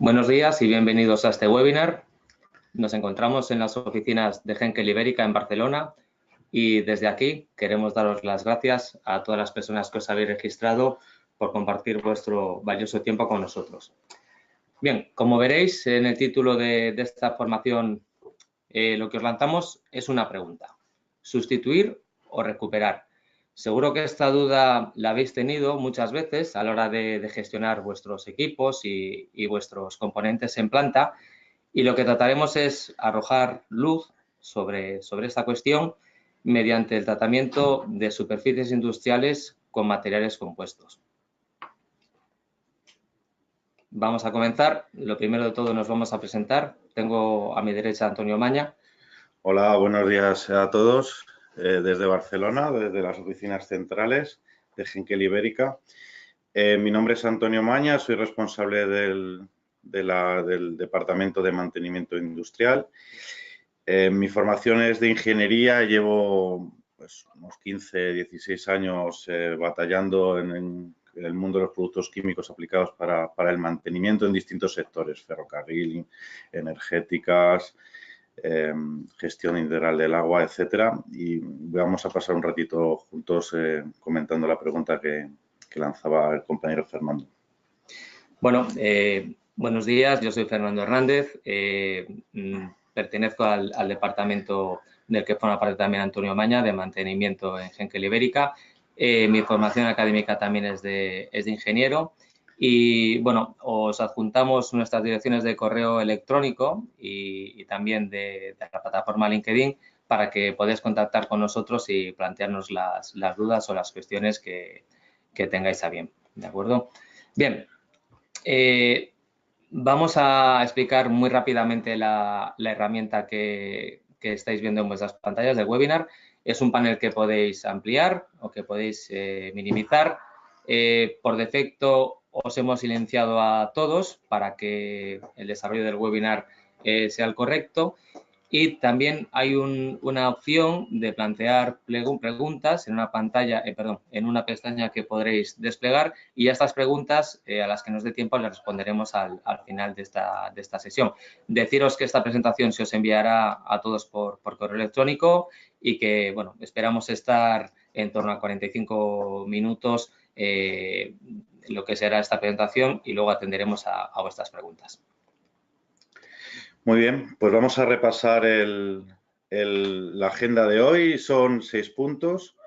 Buenos días y bienvenidos a este webinar. Nos encontramos en las oficinas de Henkel Ibérica en Barcelona y desde aquí queremos daros las gracias a todas las personas que os habéis registrado por compartir vuestro valioso tiempo con nosotros. Bien, como veréis en el título de esta formación, lo que os lanzamos es una pregunta: ¿sustituir o recuperar? Seguro que esta duda la habéis tenido muchas veces a la hora de gestionar vuestros equipos y vuestros componentes en planta, y lo que trataremos es arrojar luz sobre esta cuestión mediante el tratamiento de superficies industriales con materiales compuestos. Vamos a comenzar. Lo primero de todo nos vamos a presentar. Tengo a mi derecha a Antonio Maña. Hola, buenos días a todos desde Barcelona, desde las oficinas centrales de Henkel Ibérica. Mi nombre es Antonio Maña, soy responsable del Departamento de Mantenimiento Industrial. Mi formación es de ingeniería, llevo pues, unos 15, 16 años batallando en el mundo de los productos químicos aplicados para el mantenimiento en distintos sectores: ferrocarril, energéticas, gestión integral del agua, etcétera. Y vamos a pasar un ratito juntos comentando la pregunta que lanzaba el compañero Fernando. Bueno, buenos días, yo soy Fernando Hernández, pertenezco al departamento del que forma parte también Antonio Maña, de mantenimiento en Henkel Ibérica. Mi formación académica también es de ingeniero y, bueno, os adjuntamos nuestras direcciones de correo electrónico y también de la plataforma LinkedIn para que podáis contactar con nosotros y plantearnos las dudas o las cuestiones que tengáis a bien, ¿de acuerdo? Bien. Vamos a explicar muy rápidamente la herramienta que estáis viendo en vuestras pantallas del webinar. Es un panel que podéis ampliar o que podéis minimizar. Por defecto os hemos silenciado a todos para que el desarrollo del webinar sea el correcto. Y también hay una opción de plantear preguntas en una pantalla, en una pestaña que podréis desplegar, y a estas preguntas, a las que nos dé tiempo, les responderemos al final de esta sesión. Deciros que esta presentación se os enviará a todos por correo electrónico y que, bueno, esperamos estar en torno a 45 minutos lo que será esta presentación y luego atenderemos a vuestras preguntas. Muy bien, pues vamos a repasar la agenda de hoy. Son 6 puntos.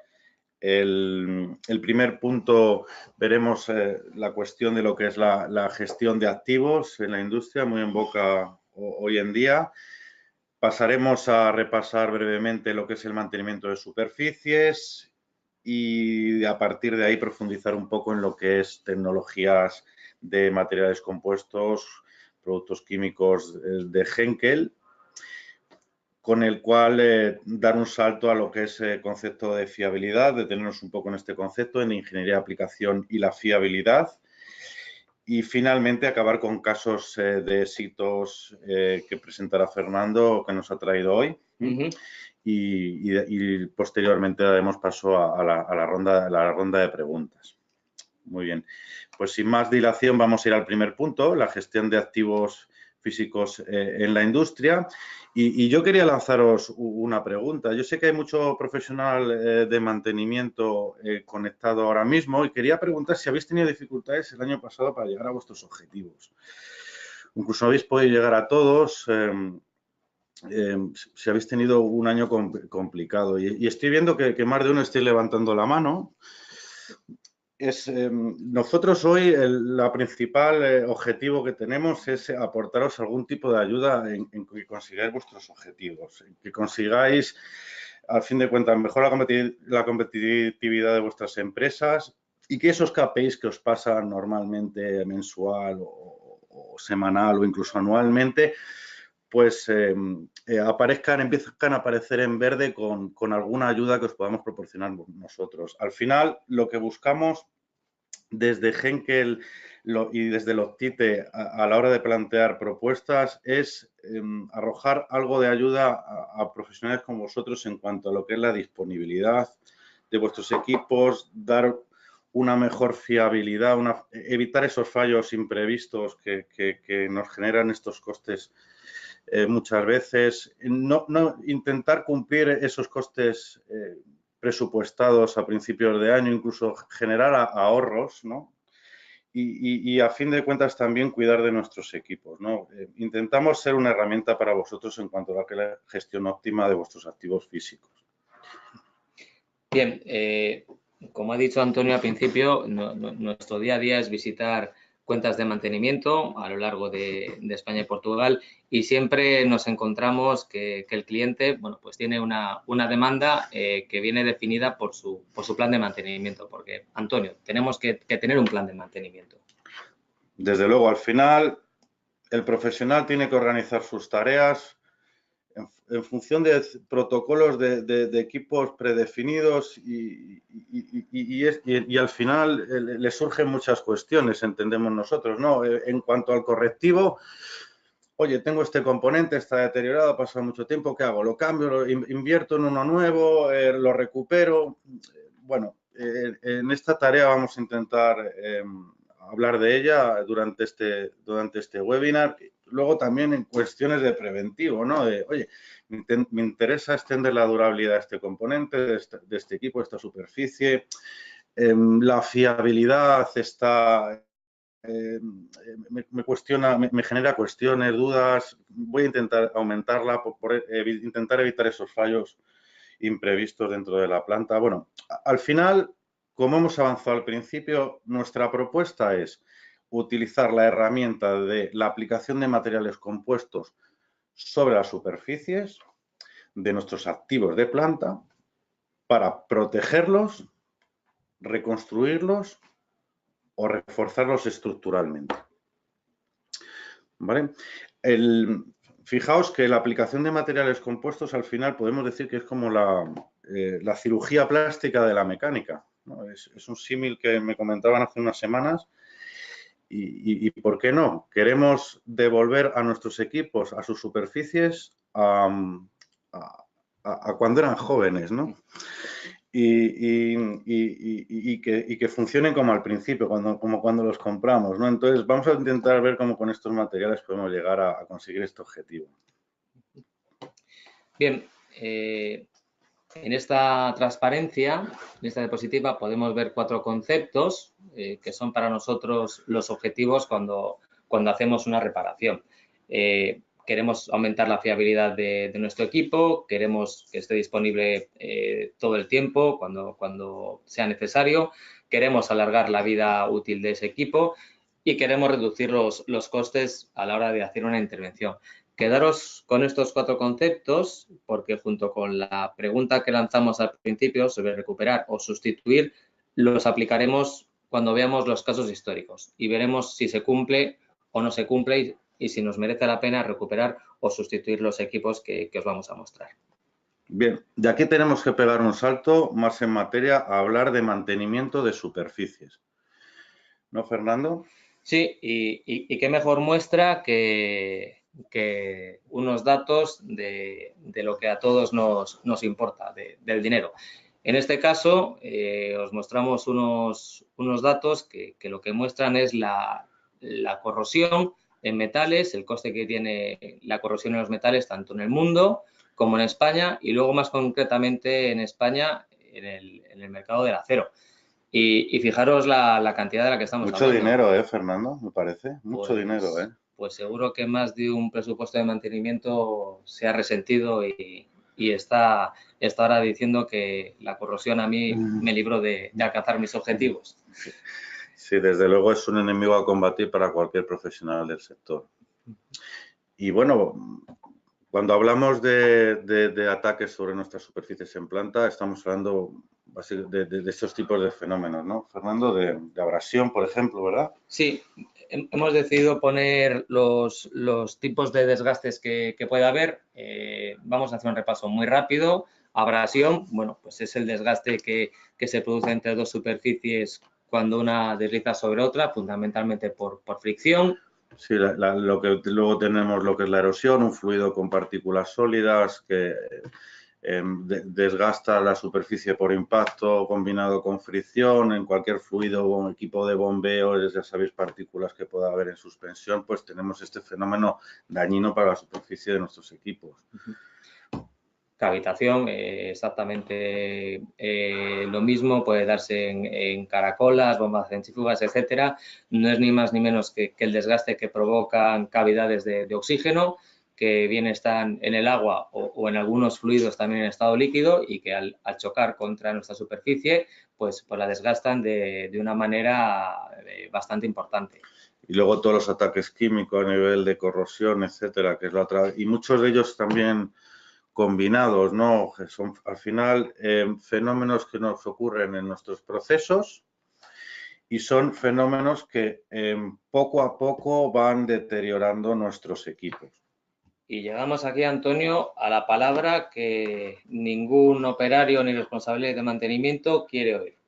El primer punto veremos la cuestión de lo que es la gestión de activos en la industria, muy en boca hoy en día. Pasaremos a repasar brevemente lo que es el mantenimiento de superficies y a partir de ahí profundizar un poco en lo que es tecnologías de materiales compuestos, productos químicos de Henkel, con el cual dar un salto a lo que es el concepto de fiabilidad, detenernos un poco en este concepto, en ingeniería de aplicación y la fiabilidad. Y finalmente acabar con casos de éxitos que presentará Fernando, que nos ha traído hoy. Y posteriormente daremos paso a la ronda de preguntas. Muy bien, pues sin más dilación vamos a ir al primer punto, la gestión de activos físicos en la industria. Y yo quería lanzaros una pregunta. Yo sé que hay mucho profesional de mantenimiento conectado ahora mismo y quería preguntar si habéis tenido dificultades el año pasado para llegar a vuestros objetivos. Incluso no habéis podido llegar a todos. Si habéis tenido un año complicado. Y estoy viendo que más de uno estáis levantando la mano. Nosotros hoy el principal objetivo que tenemos es aportaros algún tipo de ayuda en que consigáis vuestros objetivos, en que consigáis, al fin de cuentas, mejorar la competitividad de vuestras empresas y que esos KPIs que os pasan normalmente mensual o semanal o incluso anualmente, pues empiezan a aparecer en verde con alguna ayuda que os podamos proporcionar nosotros. Al final, lo que buscamos desde Henkel y desde el OCTITE a la hora de plantear propuestas es arrojar algo de ayuda a profesionales como vosotros en cuanto a lo que es la disponibilidad de vuestros equipos, dar una mejor fiabilidad, evitar esos fallos imprevistos que nos generan estos costes muchas veces, intentar cumplir esos costes presupuestados a principios de año, incluso generar ahorros, ¿no? Y a fin de cuentas también cuidar de nuestros equipos, ¿no? Intentamos ser una herramienta para vosotros en cuanto a la gestión óptima de vuestros activos físicos. Bien, como ha dicho Antonio al principio, nuestro día a día es visitar cuentas de mantenimiento a lo largo de España y Portugal, y siempre nos encontramos que el cliente, bueno, pues tiene una demanda que viene definida por su plan de mantenimiento, porque, Antonio, tenemos que tener un plan de mantenimiento. Desde luego, al final, el profesional tiene que organizar sus tareas en función de protocolos de equipos predefinidos y al final le surgen muchas cuestiones, entendemos nosotros, ¿no? En cuanto al correctivo, oye, tengo este componente, está deteriorado, ha pasado mucho tiempo, ¿qué hago? ¿Lo cambio? ¿Invierto en uno nuevo? ¿Lo recupero? Bueno, en esta tarea vamos a intentar hablar de ella durante este webinar. Luego también en cuestiones de preventivo, ¿no? Oye, me interesa extender la durabilidad de este componente, de este equipo, de esta superficie. La fiabilidad está... me genera cuestiones, dudas. Voy a intentar aumentarla por intentar evitar esos fallos imprevistos dentro de la planta. Bueno, al final, como hemos avanzado al principio, nuestra propuesta es utilizar la herramienta de la aplicación de materiales compuestos sobre las superficies de nuestros activos de planta para protegerlos, reconstruirlos o reforzarlos estructuralmente. ¿Vale? Fijaos que la aplicación de materiales compuestos al final podemos decir que es como la cirugía plástica de la mecánica, ¿no? Es un símil que me comentaban hace unas semanas y ¿por qué no? Queremos devolver a nuestros equipos, a sus superficies, a cuando eran jóvenes, ¿no? Y que funcionen como al principio, como cuando los compramos, ¿no? Entonces, vamos a intentar ver cómo con estos materiales podemos llegar a conseguir este objetivo. Bien, en esta transparencia, en esta diapositiva, podemos ver 4 conceptos que son para nosotros los objetivos cuando hacemos una reparación. Queremos aumentar la fiabilidad de nuestro equipo, queremos que esté disponible todo el tiempo cuando sea necesario, queremos alargar la vida útil de ese equipo y queremos reducir los costes a la hora de hacer una intervención. Quedaros con estos 4 conceptos porque junto con la pregunta que lanzamos al principio sobre recuperar o sustituir, los aplicaremos cuando veamos los casos históricos y veremos si se cumple o no se cumple y si nos merece la pena recuperar o sustituir los equipos que os vamos a mostrar. Bien, de aquí tenemos que pegar un salto más en materia a hablar de mantenimiento de superficies. ¿No, Fernando? Sí, y qué mejor muestra que unos datos de lo que a todos nos importa, del dinero. En este caso, os mostramos unos datos que lo que muestran es la corrosión en metales, el coste que tiene la corrosión en los metales tanto en el mundo como en España y luego más concretamente en España en el mercado del acero. Y fijaros la cantidad de la que estamos hablando. Mucho dinero, Fernando, me parece. Mucho dinero, Pues seguro que más de un presupuesto de mantenimiento se ha resentido y está ahora diciendo que la corrosión a mí me libró de alcanzar mis objetivos. Sí, desde luego es un enemigo a combatir para cualquier profesional del sector. Y bueno, cuando hablamos de ataques sobre nuestras superficies en planta, estamos hablando de estos tipos de fenómenos, ¿no, Fernando? De abrasión, por ejemplo, ¿verdad? Sí, hemos decidido poner los tipos de desgastes que puede haber. Vamos a hacer un repaso muy rápido. Abrasión, bueno, pues es el desgaste que se produce entre dos superficies cuando una desliza sobre otra, fundamentalmente por fricción. Sí, lo que luego tenemos lo que es la erosión, un fluido con partículas sólidas que desgasta la superficie por impacto combinado con fricción, en cualquier fluido o equipo de bombeo, ya sabéis, partículas que pueda haber en suspensión, pues tenemos este fenómeno dañino para la superficie de nuestros equipos. Cavitación, exactamente lo mismo, puede darse en caracolas, bombas centrífugas, etcétera. No es ni más ni menos que el desgaste que provocan cavidades de oxígeno, que bien están en el agua o en algunos fluidos también en estado líquido y que al chocar contra nuestra superficie, pues la desgastan de una manera bastante importante. Y luego todos los ataques químicos a nivel de corrosión, etcétera, que es la otra. Y muchos de ellos también combinados, ¿no? Son al final fenómenos que nos ocurren en nuestros procesos y son fenómenos que poco a poco van deteriorando nuestros equipos. Y llegamos aquí, Antonio, a la palabra que ningún operario ni responsable de mantenimiento quiere oír.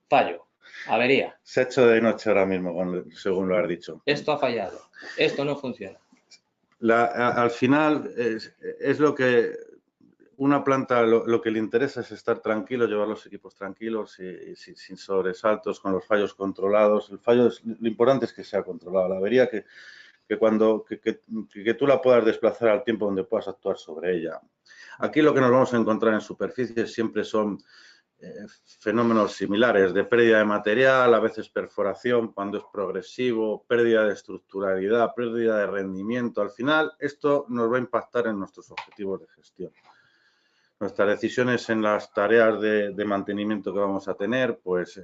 Fallo, avería. Se ha hecho de noche ahora mismo, según lo has dicho. Esto ha fallado, esto no funciona. Al final es lo que una planta lo que le interesa es estar tranquilo, llevar los equipos tranquilos y sin sobresaltos, con los fallos controlados. El fallo lo importante es que sea controlado. La avería que tú la puedas desplazar al tiempo donde puedas actuar sobre ella. Aquí lo que nos vamos a encontrar en superficies siempre son fenómenos similares de pérdida de material, a veces perforación cuando es progresivo, pérdida de estructuralidad, pérdida de rendimiento. Al final, esto nos va a impactar en nuestros objetivos de gestión. Nuestras decisiones en las tareas de mantenimiento que vamos a tener, pues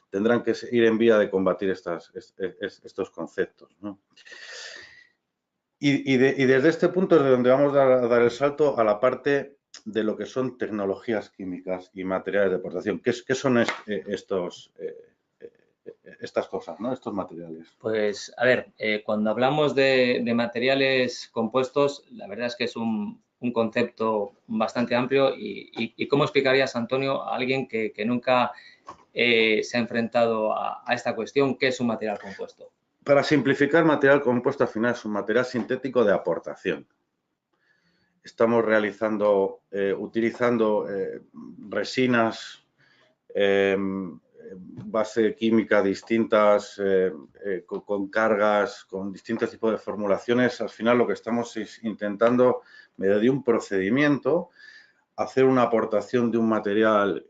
tendrán que ir en vía de combatir estos conceptos, ¿no? Y desde este punto es de donde vamos a dar el salto a la parte de lo que son tecnologías químicas y materiales de aportación. ¿Qué son estas cosas, ¿no? Estos materiales? Pues, a ver, cuando hablamos de materiales compuestos, la verdad es que es un concepto bastante amplio. ¿Y cómo explicarías, Antonio, a alguien que nunca se ha enfrentado a esta cuestión, qué es un material compuesto? Para simplificar, material compuesto al final es un material sintético de aportación. Estamos utilizando resinas, base química distintas, con cargas, con distintos tipos de formulaciones. Al final lo que estamos es intentando, mediante un procedimiento, hacer una aportación de un material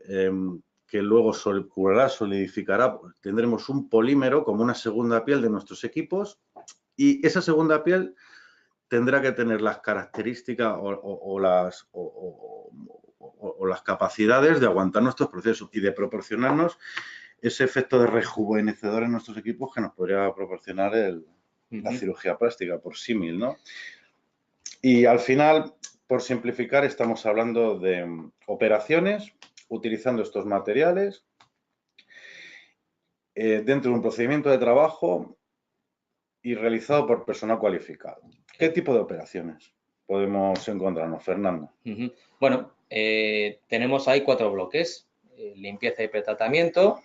que luego curará, solidificará. Tendremos un polímero como una segunda piel de nuestros equipos y esa segunda piel tendrá que tener las características o las capacidades de aguantar nuestros procesos y de proporcionarnos ese efecto de rejuvenecedor en nuestros equipos que nos podría proporcionar la cirugía plástica, por símil, ¿no? Y al final, por simplificar, estamos hablando de operaciones utilizando estos materiales dentro de un procedimiento de trabajo y realizado por personal cualificado. ¿Qué tipo de operaciones podemos encontrarnos, Fernando? Bueno, tenemos ahí 4 bloques: limpieza y pretratamiento,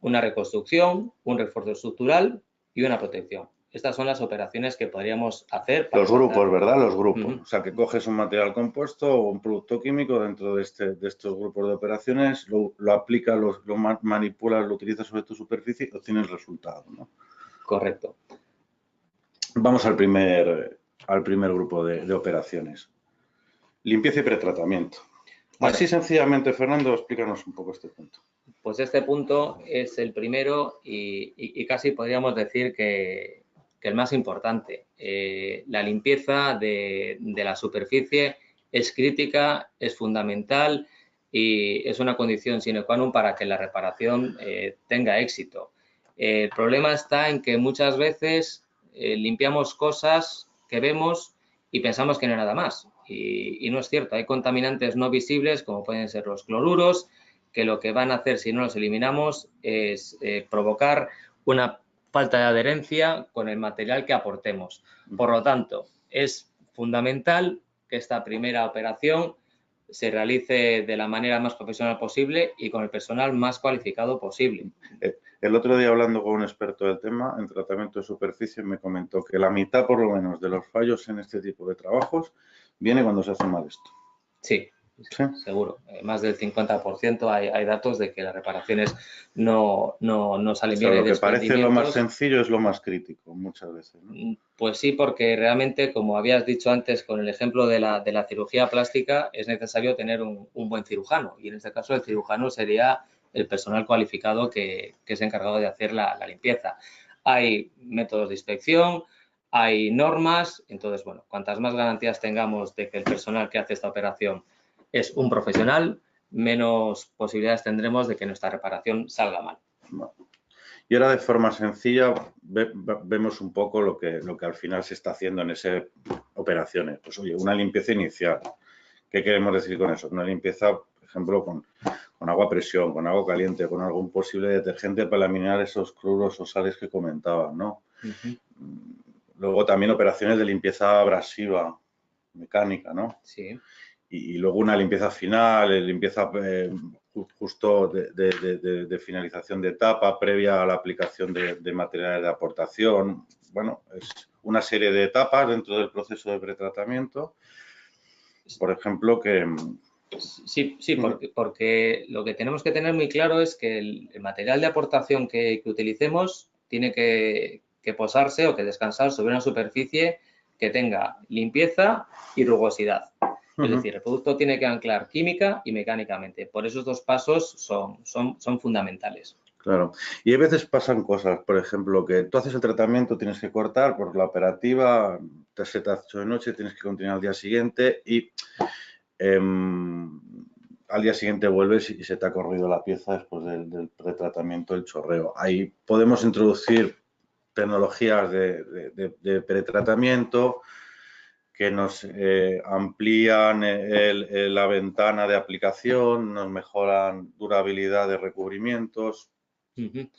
una reconstrucción, un refuerzo estructural y una protección. Estas son las operaciones que podríamos hacer. Los grupos, ¿verdad? Los grupos. O sea, que coges un material compuesto o un producto químico dentro de estos grupos de operaciones, lo aplicas, lo manipulas, lo utilizas sobre tu superficie y obtienes el resultado, ¿no? Correcto. Vamos al primer grupo de operaciones. Limpieza y pretratamiento. Bueno, así sencillamente, Fernando, explícanos un poco este punto. Pues este punto es el primero y casi podríamos decir que el más importante. La limpieza de la superficie es crítica, es fundamental y es una condición sine qua non para que la reparación tenga éxito. El problema está en que muchas veces limpiamos cosas que vemos y pensamos que no hay nada más. Y no es cierto, hay contaminantes no visibles como pueden ser los cloruros, que lo que van a hacer si no los eliminamos es provocar una falta de adherencia con el material que aportemos. Por lo tanto, es fundamental que esta primera operación se realice de la manera más profesional posible y con el personal más cualificado posible. El otro día, hablando con un experto del tema en tratamiento de superficie, me comentó que la mitad, por lo menos, de los fallos en este tipo de trabajos viene cuando se hace mal esto. Sí, ¿Sí? seguro. Más del 50% hay datos de que las reparaciones no salen O sea, bien. lo que parece lo más sencillo es lo más crítico muchas veces, ¿no? Pues sí, porque realmente, como habías dicho antes con el ejemplo de la cirugía plástica, es necesario tener un buen cirujano. Y en este caso el cirujano sería el personal cualificado que es encargado de hacer la limpieza. Hay métodos de inspección, hay normas, entonces, bueno, cuantas más garantías tengamos de que el personal que hace esta operación es un profesional, menos posibilidades tendremos de que nuestra reparación salga mal. Y ahora de forma sencilla vemos un poco lo que al final se está haciendo en esas operaciones. Pues oye, una limpieza inicial. ¿Qué queremos decir con eso? Una limpieza, por ejemplo, con agua a presión, con agua caliente, con algún posible detergente para eliminar esos cloros o sales que comentaba, ¿no? Luego también operaciones de limpieza abrasiva, mecánica, ¿no? Sí. Y luego una limpieza final, limpieza justo de finalización de etapa, previa a la aplicación de materiales de aportación. Bueno, es una serie de etapas dentro del proceso de pretratamiento. Por ejemplo, que... Sí, porque lo que tenemos que tener muy claro es que el material de aportación que utilicemos tiene que posarse o que descansar sobre una superficie que tenga limpieza y rugosidad. Es decir, el producto tiene que anclar química y mecánicamente. Por esos dos pasos son fundamentales. Claro. Y a veces pasan cosas, por ejemplo, que tú haces el tratamiento, tienes que cortar por la operativa, se te ha hecho de noche, tienes que continuar al día siguiente y al día siguiente vuelves y se te ha corrido la pieza después del pretratamiento, el chorreo. Ahí podemos introducir tecnologías de pretratamiento que nos amplían la ventana de aplicación, nos mejoran durabilidad de recubrimientos,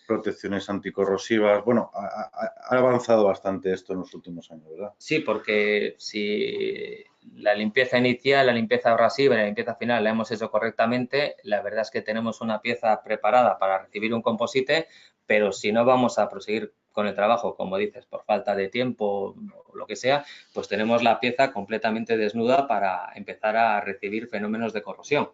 protecciones anticorrosivas. Bueno, ha avanzado bastante esto en los últimos años, ¿verdad? Sí, porque si la limpieza inicial, la limpieza abrasiva y la limpieza final la hemos hecho correctamente, la verdad es que tenemos una pieza preparada para recibir un composite, pero si no vamos a proseguir con el trabajo, como dices, por falta de tiempo o lo que sea, pues tenemos la pieza completamente desnuda para empezar a recibir fenómenos de corrosión.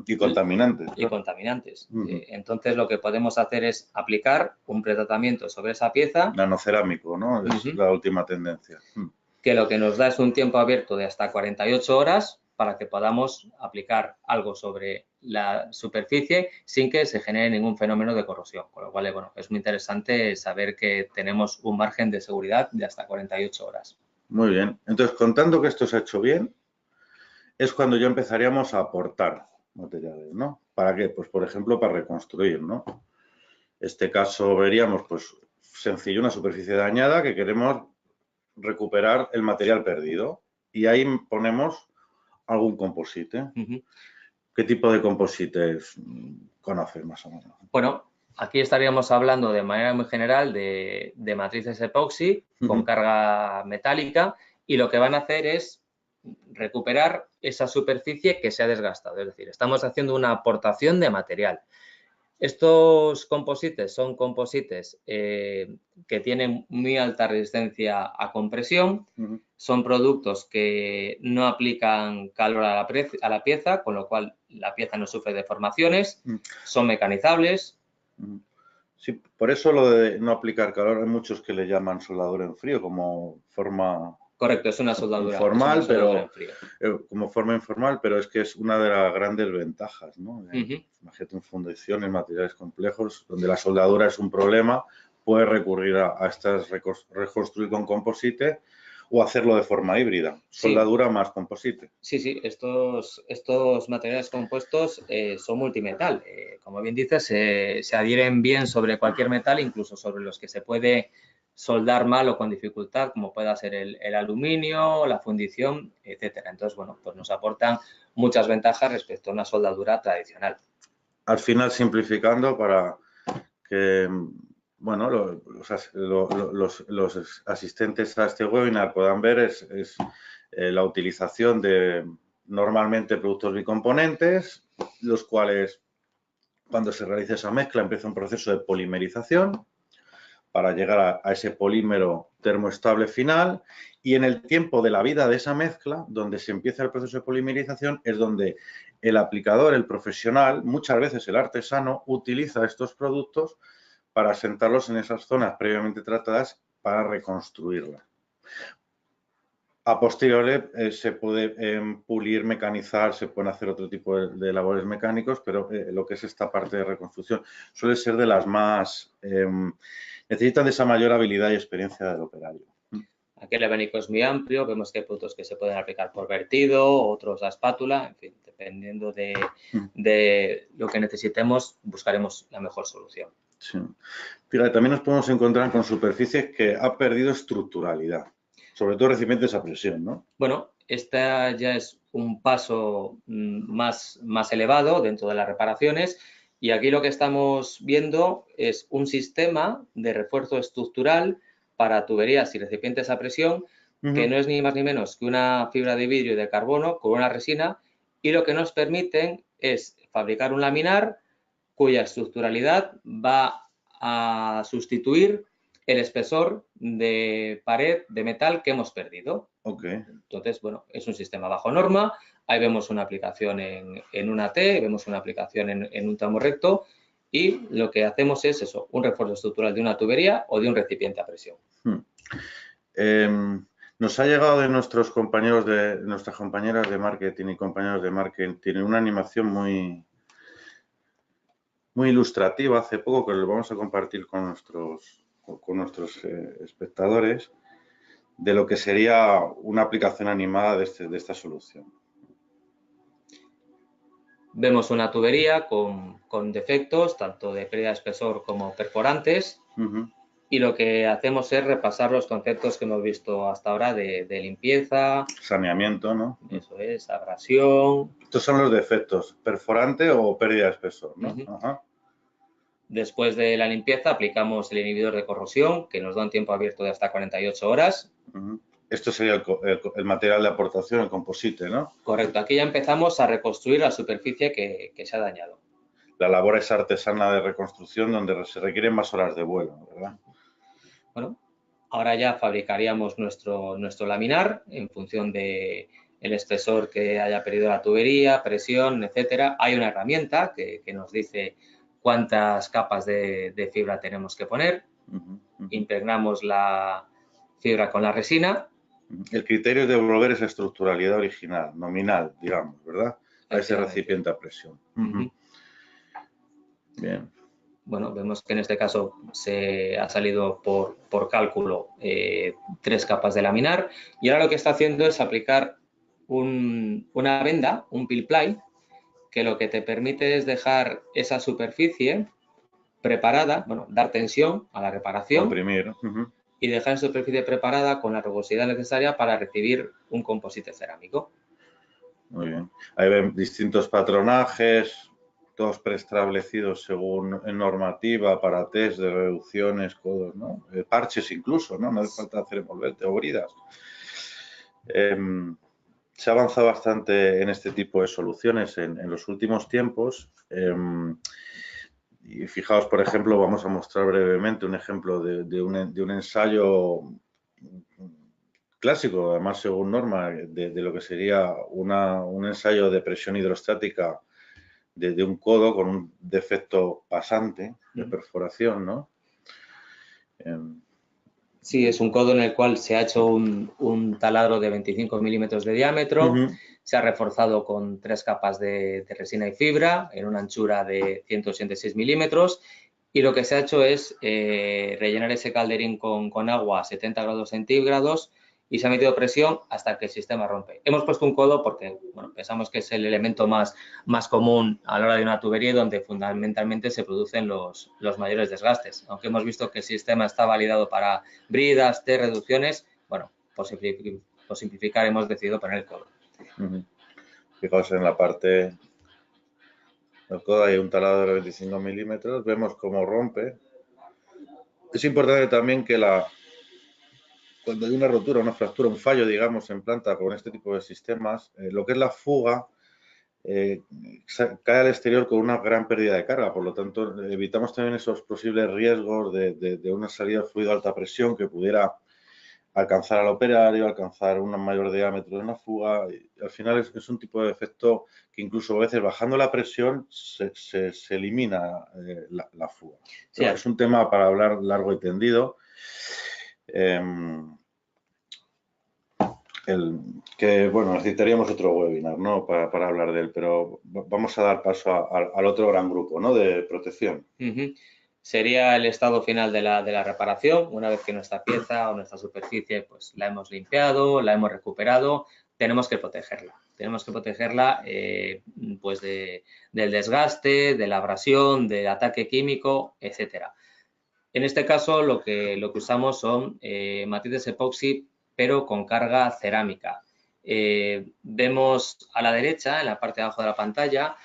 Y contaminantes. Y contaminantes. Entonces, lo que podemos hacer es aplicar un pretratamiento sobre esa pieza. Nanocerámico, ¿no? Es la última tendencia. Que lo que nos da es un tiempo abierto de hasta 48 horas para que podamos aplicar algo sobre la superficie sin que se genere ningún fenómeno de corrosión. Con lo cual, bueno, es muy interesante saber que tenemos un margen de seguridad de hasta 48 horas. Muy bien. Entonces, contando que esto se ha hecho bien, es cuando ya empezaríamos a aportar materiales, ¿no? ¿Para qué? Pues, por ejemplo, para reconstruir, ¿no? Este caso veríamos, pues, sencillo, una superficie dañada que queremos recuperar el material perdido. Y ahí ponemos algún composite. ¿Qué tipo de composites conoces más o menos? Bueno, aquí estaríamos hablando de manera muy general de matrices epoxi con carga metálica y lo que van a hacer es recuperar esa superficie que se ha desgastado. Es decir, estamos haciendo una aportación de material. Estos composites son composites que tienen muy alta resistencia a compresión. Son productos que no aplican calor a la pieza, con lo cual la pieza no sufre deformaciones. Son mecanizables. Sí, por eso lo de no aplicar calor, hay muchos que le llaman soldadura en frío como forma... Correcto, es una soldadura informal, es una soldadura en frío. Como forma informal, pero es que es una de las grandes ventajas, ¿no? Imagínate en fundiciones, materiales complejos, donde la soldadura es un problema, puedes recurrir a estas reconstruir con composite o hacerlo de forma híbrida, soldadura más composite. Sí, estos materiales compuestos son multimetal. Como bien dices, se adhieren bien sobre cualquier metal, incluso sobre los que se puede soldar mal o con dificultad, como pueda ser el aluminio, la fundición, etcétera. Entonces, bueno, pues nos aportan muchas ventajas respecto a una soldadura tradicional. Al final, simplificando para que, bueno, los asistentes a este webinar puedan ver es la utilización de normalmente productos bicomponentes, los cuales cuando se realiza esa mezcla empieza un proceso de polimerización para llegar a ese polímero termoestable final, y en el tiempo de la vida de esa mezcla, donde se empieza el proceso de polimerización, es donde el aplicador, el profesional, muchas veces el artesano, utiliza estos productos para asentarlos en esas zonas previamente tratadas para reconstruirlas. A posteriori se puede pulir, mecanizar, se pueden hacer otro tipo de labores mecánicos, pero lo que es esta parte de reconstrucción suele ser de las más... necesitan de esa mayor habilidad y experiencia del operario. Aquí el abanico es muy amplio, vemos que hay productos que se pueden aplicar por vertido, otros a espátula, en fin, dependiendo de lo que necesitemos, buscaremos la mejor solución. Sí. Fíjate, también nos podemos encontrar con superficies que ha perdido estructuralidad, sobre todo recipientes a presión, ¿no? Bueno, esta ya es un paso más elevado dentro de las reparaciones, y aquí lo que estamos viendo es un sistema de refuerzo estructural para tuberías y recipientes a presión, que no es ni más ni menos que una fibra de vidrio y de carbono con una resina, y lo que nos permiten es fabricar un laminar cuya estructuralidad va a sustituir el espesor de pared de metal que hemos perdido. Okay. Entonces, bueno, es un sistema bajo norma. Ahí vemos una aplicación en una T, vemos una aplicación en un tramo recto, y lo que hacemos es eso, un refuerzo estructural de una tubería o de un recipiente a presión. Nos ha llegado de nuestras compañeras de marketing y compañeros de marketing, tiene una animación muy ilustrativa hace poco, que lo vamos a compartir con nuestros espectadores, de lo que sería una aplicación animada de esta solución. Vemos una tubería con defectos, tanto de pérdida de espesor como perforantes, y lo que hacemos es repasar los conceptos que hemos visto hasta ahora de limpieza. Saneamiento, ¿no? Eso es, abrasión. Estos son los defectos, perforante o pérdida de espesor, ¿no? Ajá. Después de la limpieza aplicamos el inhibidor de corrosión, que nos da un tiempo abierto de hasta 48 horas. Esto sería el material de aportación, el composite, ¿no? Correcto. Aquí ya empezamos a reconstruir la superficie que se ha dañado. La labor es artesana de reconstrucción, donde se requieren más horas de vuelo, ¿verdad? Bueno, ahora ya fabricaríamos nuestro laminar en función de el espesor que haya perdido la tubería, presión, etcétera. Hay una herramienta que nos dice cuántas capas de fibra tenemos que poner. Impregnamos la fibra con la resina. El criterio es devolver esa estructuralidad original, nominal, digamos, ¿verdad? A ese recipiente a presión. Bien. Bueno, vemos que en este caso se ha salido por cálculo 3 capas de laminar, y ahora lo que está haciendo es aplicar una venda, un peel ply, que lo que te permite es dejar esa superficie preparada, bueno, dar tensión a la reparación. Comprimir. Y dejar esa superficie preparada con la rugosidad necesaria para recibir un composite cerámico. Muy bien. Ahí ven distintos patronajes, todos preestablecidos según normativa para test de reducciones, codos, ¿no? Parches incluso, ¿no? No hace falta hacer envolvente o bridas. Se ha avanzado bastante en este tipo de soluciones en los últimos tiempos. Y fijaos, por ejemplo, vamos a mostrar brevemente un ejemplo de un ensayo clásico, además según norma, de lo que sería un ensayo de presión hidrostática de un codo con un defecto pasante de perforación, ¿no? Sí, es un codo en el cual se ha hecho un taladro de 25 milímetros de diámetro, se ha reforzado con 3 capas de resina y fibra en una anchura de 186 milímetros, y lo que se ha hecho es rellenar ese calderín con agua a 70 grados centígrados, y se ha metido presión hasta que el sistema rompe. Hemos puesto un codo porque, bueno, pensamos que es el elemento más común a la hora de una tubería y donde fundamentalmente se producen los mayores desgastes. Aunque hemos visto que el sistema está validado para bridas, reducciones, bueno, por simplificar hemos decidido poner el codo. Fijaos en la parte del codo, hay un taladro de 25 milímetros, vemos cómo rompe. Es importante también que cuando hay una rotura, una fractura, un fallo, digamos, en planta con este tipo de sistemas, lo que es la fuga cae al exterior con una gran pérdida de carga. Por lo tanto, evitamos también esos posibles riesgos de una salida de fluido a alta presión que pudiera alcanzar al operario, alcanzar un mayor diámetro de una fuga. Y al final es un tipo de efecto que incluso a veces bajando la presión se elimina la fuga. Sí, Es un tema para hablar largo y tendido. Bueno, necesitaríamos otro webinar, ¿no? Para hablar de él, pero vamos a dar paso al otro gran grupo, ¿no? De protección. Sería el estado final de la reparación. Una vez que nuestra pieza o nuestra superficie pues la hemos limpiado, la hemos recuperado, tenemos que protegerla. Tenemos que protegerla pues del desgaste, de la abrasión, del ataque químico, etcétera. En este caso lo que usamos son matices epoxi, pero con carga cerámica. Vemos a la derecha, en la parte de abajo de la pantalla,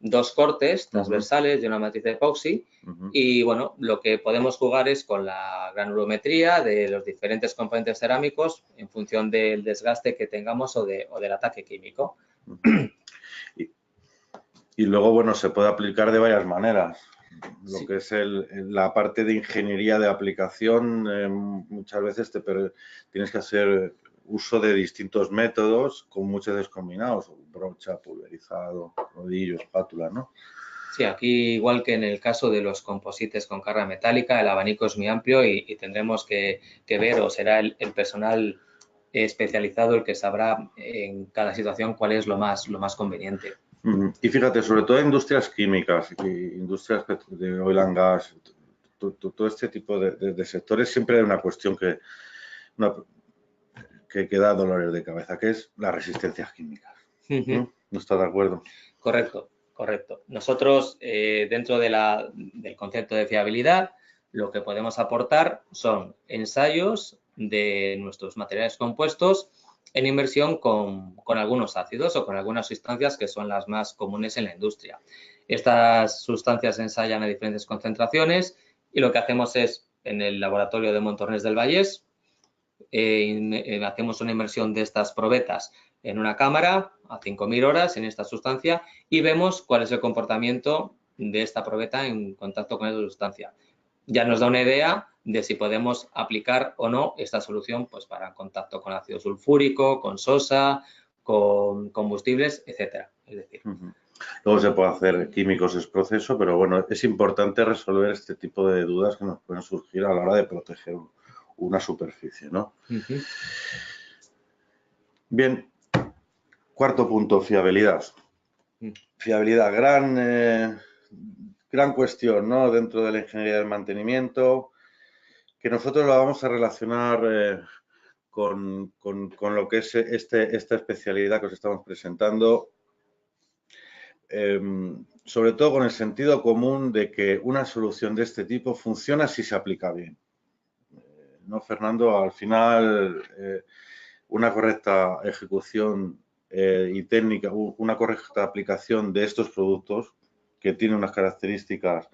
dos cortes transversales de una matriz de epoxi y, bueno, lo que podemos jugar es con la granulometría de los diferentes componentes cerámicos en función del desgaste que tengamos o del ataque químico. Y luego, bueno, se puede aplicar de varias maneras. Lo que es la parte de ingeniería de aplicación, muchas veces tienes que hacer uso de distintos métodos con muchos descombinados, brocha, pulverizado, rodillo, espátula, ¿no? Sí, aquí igual que en el caso de los composites con carga metálica, el abanico es muy amplio y tendremos que ver, o será el personal especializado el que sabrá en cada situación cuál es lo más conveniente. Y fíjate, sobre todo industrias químicas, industrias de oil and gas, todo este tipo de sectores, siempre hay una cuestión que da dolores de cabeza, que es las resistencias químicas. ¿No estás de acuerdo? Correcto. Nosotros, dentro del concepto de fiabilidad, lo que podemos aportar son ensayos de nuestros materiales compuestos en inmersión con algunos ácidos o con algunas sustancias que son las más comunes en la industria. Estas sustancias se ensayan a diferentes concentraciones y lo que hacemos es, en el laboratorio de Montornès del Vallès, hacemos una inmersión de estas probetas en una cámara a 5.000 horas en esta sustancia y vemos cuál es el comportamiento de esta probeta en contacto con esa sustancia. Ya nos da una idea de si podemos aplicar o no esta solución pues para contacto con ácido sulfúrico, con sosa, con combustibles, etcétera. Es decir, luego se puede hacer químicos ex proceso, pero bueno, es importante resolver este tipo de dudas que nos pueden surgir a la hora de proteger una superficie, ¿no? Bien, cuarto punto, fiabilidad. Fiabilidad, gran cuestión, ¿no? Dentro de la ingeniería del mantenimiento, que nosotros la vamos a relacionar con lo que es esta especialidad que os estamos presentando, sobre todo con el sentido común de que una solución de este tipo funciona si se aplica bien. ¿No, Fernando? Al final, una correcta ejecución y técnica, una correcta aplicación de estos productos que tienen unas características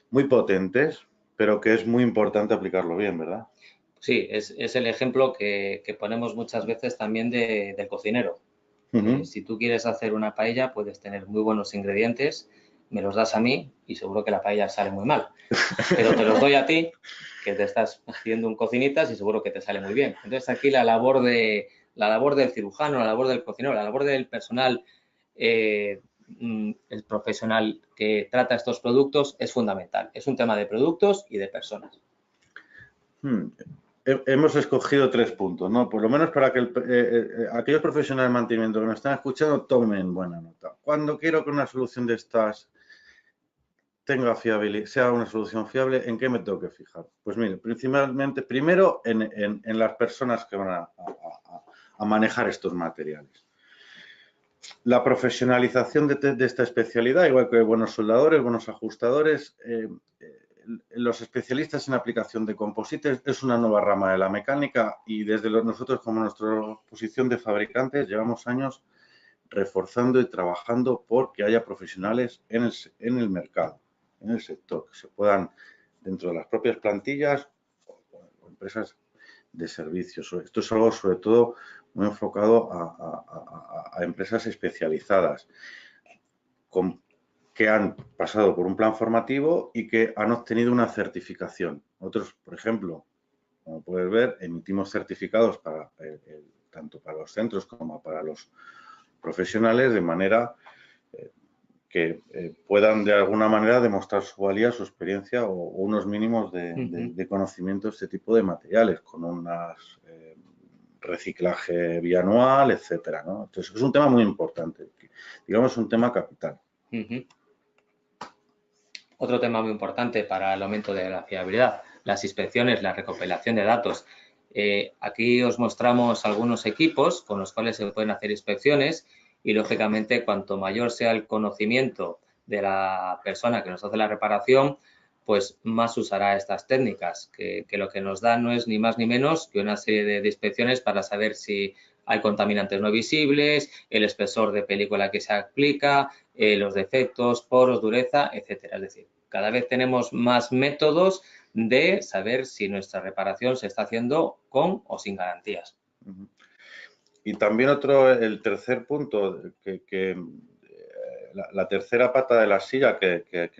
muy potentes, pero que es muy importante aplicarlo bien, ¿verdad? Sí, es el ejemplo que ponemos muchas veces también del cocinero. Si tú quieres hacer una paella, puedes tener muy buenos ingredientes, me los das a mí y seguro que la paella sale muy mal. Pero te los doy a ti, que te estás haciendo un cocinitas y seguro que te sale muy bien. Entonces aquí la labor del cirujano, la labor del cocinero, la labor del personal, el profesional que trata estos productos es fundamental. Es un tema de productos y de personas. Hemos escogido 3 puntos, ¿no? Por lo menos para que aquellos profesionales de mantenimiento que nos están escuchando tomen buena nota. Cuando quiero que una solución de estas tenga fiabilidad, sea una solución fiable, ¿en qué me tengo que fijar? Pues mire, principalmente, primero en las personas que van a manejar estos materiales. La profesionalización de esta especialidad, igual que buenos soldadores, buenos ajustadores, los especialistas en aplicación de composites es una nueva rama de la mecánica y desde nosotros, como nuestra posición de fabricantes, llevamos años reforzando y trabajando por que haya profesionales en el mercado, en el sector, que se puedan, dentro de las propias plantillas o empresas de servicios. Esto es algo, sobre todo, muy enfocado a empresas especializadas que han pasado por un plan formativo y que han obtenido una certificación. Nosotros, por ejemplo, como puedes ver, emitimos certificados tanto para los centros como para los profesionales, de manera que puedan de alguna manera demostrar su valía, su experiencia o unos mínimos de conocimiento de este tipo de materiales, con un reciclaje bianual, etcétera, ¿no? Entonces, es un tema muy importante, digamos, un tema capital. Otro tema muy importante para el aumento de la fiabilidad, las inspecciones, la recopilación de datos. Aquí os mostramos algunos equipos con los cuales se pueden hacer inspecciones y, lógicamente, cuanto mayor sea el conocimiento de la persona que nos hace la reparación, pues más usará estas técnicas, que lo que nos da no es ni más ni menos que una serie de inspecciones para saber si hay contaminantes no visibles, el espesor de película que se aplica, los defectos, poros, dureza, etcétera. Es decir, cada vez tenemos más métodos de saber si nuestra reparación se está haciendo con o sin garantías. Y también el tercer punto, la tercera pata de la silla que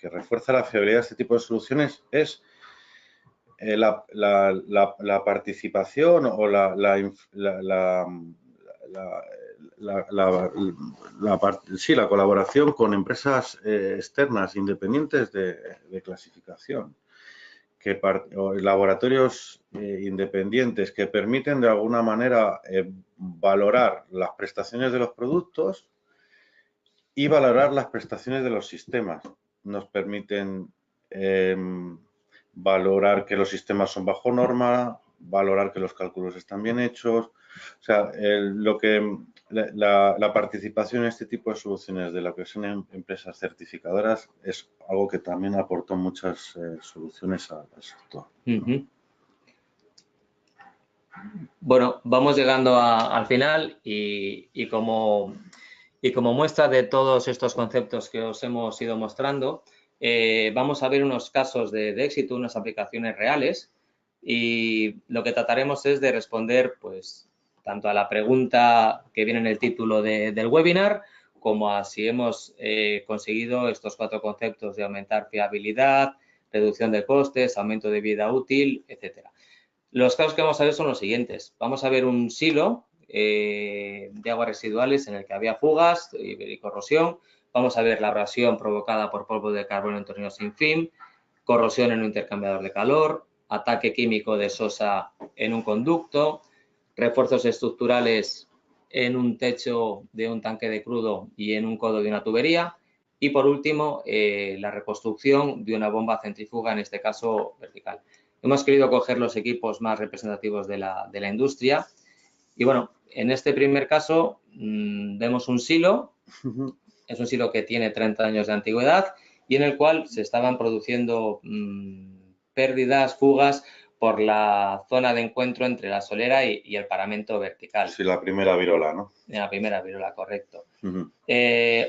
refuerza la fiabilidad de este tipo de soluciones es la participación o la colaboración con empresas externas independientes de clasificación, o laboratorios independientes que permiten de alguna manera valorar las prestaciones de los productos y valorar las prestaciones de los sistemas. Nos permiten valorar que los sistemas son bajo norma, valorar que los cálculos están bien hechos. O sea, la participación en este tipo de soluciones de lo que son empresas certificadoras es algo que también aportó muchas soluciones al sector. Bueno, vamos llegando al final y como muestra de todos estos conceptos que os hemos ido mostrando, vamos a ver unos casos de éxito, unas aplicaciones reales, y lo que trataremos es de responder pues tanto a la pregunta que viene en el título del webinar, como a si hemos conseguido estos 4 conceptos de aumentar fiabilidad, reducción de costes, aumento de vida útil, etcétera. Los casos que vamos a ver son los siguientes. Vamos a ver un silo de aguas residuales en el que había fugas y corrosión. Vamos a ver la abrasión provocada por polvo de carbono en tornillos sin fin, corrosión en un intercambiador de calor, ataque químico de sosa en un conducto, refuerzos estructurales en un techo de un tanque de crudo y en un codo de una tubería. Y, por último, la reconstrucción de una bomba centrífuga, en este caso vertical. Hemos querido coger los equipos más representativos de la industria y, bueno, en este primer caso vemos un silo, es un silo que tiene 30 años de antigüedad y en el cual se estaban produciendo pérdidas, fugas por la zona de encuentro entre la solera y el paramento vertical. Sí, la primera virola, ¿no? La primera virola, correcto.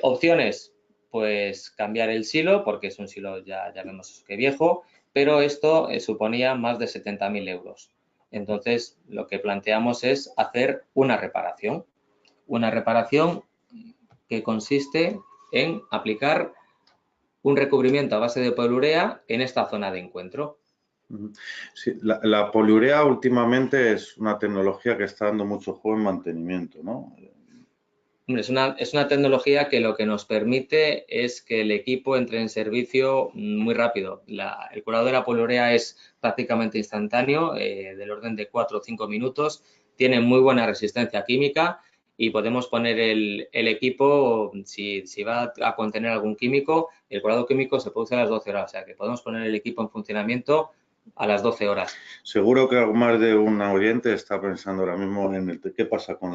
Opciones, pues cambiar el silo, porque es un silo ya vemos que viejo, pero esto suponía más de 70.000 euros. Entonces, lo que planteamos es hacer una reparación que consiste en aplicar un recubrimiento a base de poliurea en esta zona de encuentro. Sí, la poliurea últimamente es una tecnología que está dando mucho juego en mantenimiento, ¿no? Es una tecnología que lo que nos permite es que el equipo entre en servicio muy rápido. El curado de la poliurea es prácticamente instantáneo, del orden de 4 o 5 minutos. Tiene muy buena resistencia química y podemos poner el equipo, si va a contener algún químico, el curado químico se produce a las 12 horas. O sea, que podemos poner el equipo en funcionamiento a las 12 horas. Seguro que más de un oyente está pensando ahora mismo en qué pasa con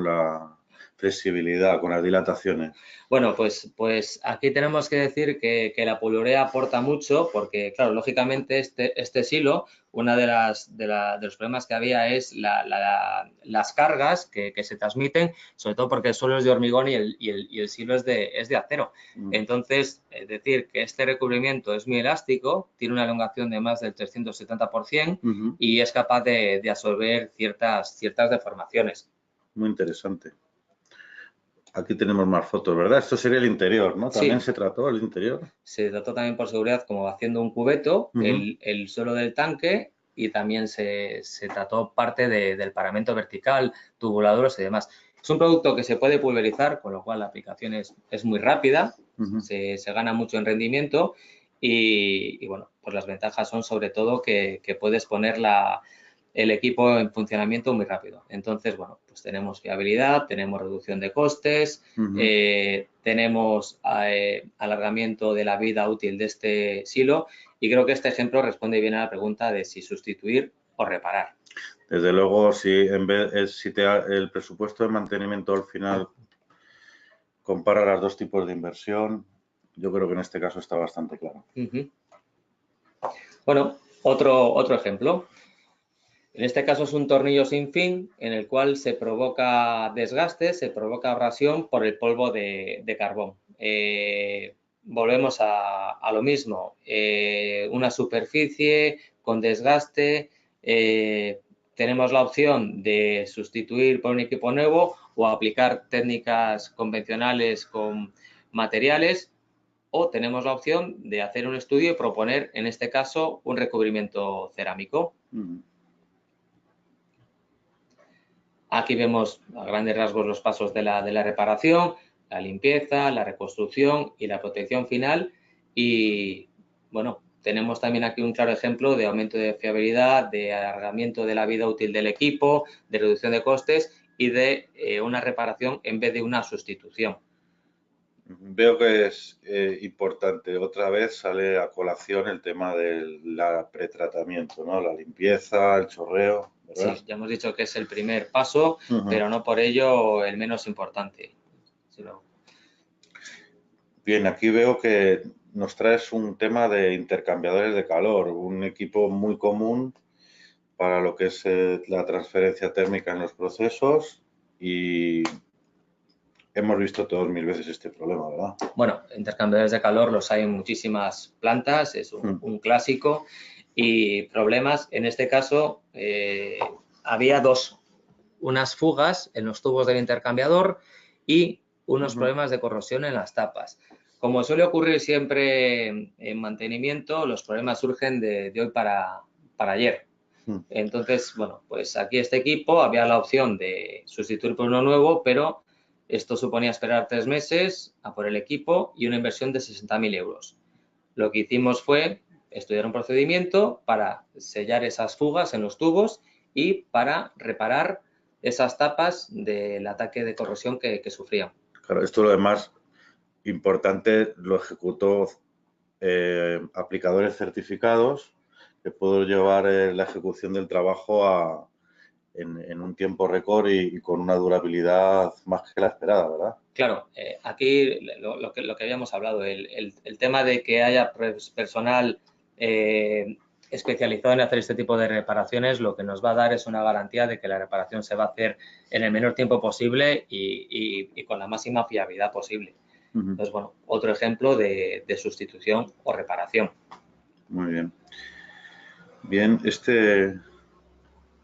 la flexibilidad con las dilataciones? Bueno, pues aquí tenemos que decir que la poliurea aporta mucho porque, claro, lógicamente este silo, uno de los problemas que había es las cargas que se transmiten, sobre todo porque el suelo es de hormigón y el silo es de acero. Entonces, es decir, que este recubrimiento es muy elástico, tiene una elongación de más del 370% y es capaz de absorber ciertas deformaciones. Muy interesante. Aquí tenemos más fotos, ¿verdad? Esto sería el interior, ¿no? ¿También Sí. se trató el interior? Se trató también por seguridad como haciendo un cubeto, el suelo del tanque y también se trató parte del paramento vertical, tubuladoras y demás. Es un producto que se puede pulverizar, con lo cual la aplicación es muy rápida, se gana mucho en rendimiento y bueno, pues las ventajas son sobre todo que puedes poner el equipo en funcionamiento muy rápido. Entonces, bueno, pues tenemos fiabilidad, tenemos reducción de costes, tenemos alargamiento de la vida útil de este silo y creo que este ejemplo responde bien a la pregunta de si sustituir o reparar. Desde luego, si el presupuesto de mantenimiento al final compara los dos tipos de inversión, yo creo que en este caso está bastante claro. Bueno, otro ejemplo. En este caso es un tornillo sin fin en el cual se provoca desgaste, se provoca abrasión por el polvo de carbón. Volvemos a lo mismo, una superficie con desgaste, tenemos la opción de sustituir por un equipo nuevo o aplicar técnicas convencionales con materiales o tenemos la opción de hacer un estudio y proponer, en este caso, un recubrimiento cerámico. Aquí vemos a grandes rasgos los pasos de la reparación, la limpieza, la reconstrucción y la protección final. Y bueno, tenemos también aquí un claro ejemplo de aumento de fiabilidad, de alargamiento de la vida útil del equipo, de reducción de costes y de una reparación en vez de una sustitución. Veo que es importante. Otra vez sale a colación el tema del pretratamiento, ¿no? La limpieza, el chorreo, ¿verdad? Sí, ya hemos dicho que es el primer paso, pero no por ello el menos importante. Bien, aquí veo que nos traes un tema de intercambiadores de calor, un equipo muy común para lo que es la transferencia térmica en los procesos y hemos visto todos mil veces este problema, ¿verdad? Bueno, intercambiadores de calor los hay en muchísimas plantas, es un clásico y problemas, en este caso había unas fugas en los tubos del intercambiador y unos problemas de corrosión en las tapas. Como suele ocurrir siempre en mantenimiento, los problemas surgen de hoy para ayer. Entonces, bueno, pues aquí este equipo había la opción de sustituir por uno nuevo, pero esto suponía esperar 3 meses a por el equipo y una inversión de 60.000 euros. Lo que hicimos fue estudiar un procedimiento para sellar esas fugas en los tubos y para reparar esas tapas del ataque de corrosión que sufrían. Claro, esto lo demás importante lo ejecutó aplicadores certificados que puedo llevar la ejecución del trabajo en un tiempo récord y con una durabilidad más que la esperada, ¿verdad? Claro, aquí lo que habíamos hablado, el tema de que haya personal especializado en hacer este tipo de reparaciones, lo que nos va a dar es una garantía de que la reparación se va a hacer en el menor tiempo posible y con la máxima fiabilidad posible. Entonces, bueno, otro ejemplo de sustitución o reparación. Muy bien. Bien,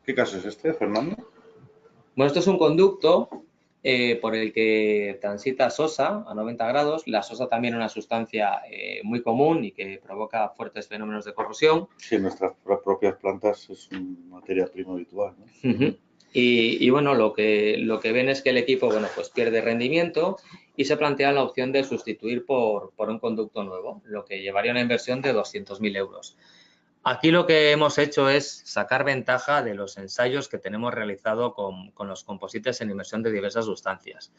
¿qué caso es este, Fernando? Bueno, esto es un conducto por el que transita sosa a 90 grados. La sosa también es una sustancia muy común y que provoca fuertes fenómenos de corrosión. Sí, en nuestras propias plantas es una materia prima habitual, ¿no? Y bueno, lo que ven es que el equipo, bueno, pues pierde rendimiento y se plantea la opción de sustituir por un conducto nuevo, lo que llevaría una inversión de 200.000 euros. Aquí lo que hemos hecho es sacar ventaja de los ensayos que tenemos realizado con los composites en inmersión de diversas sustancias.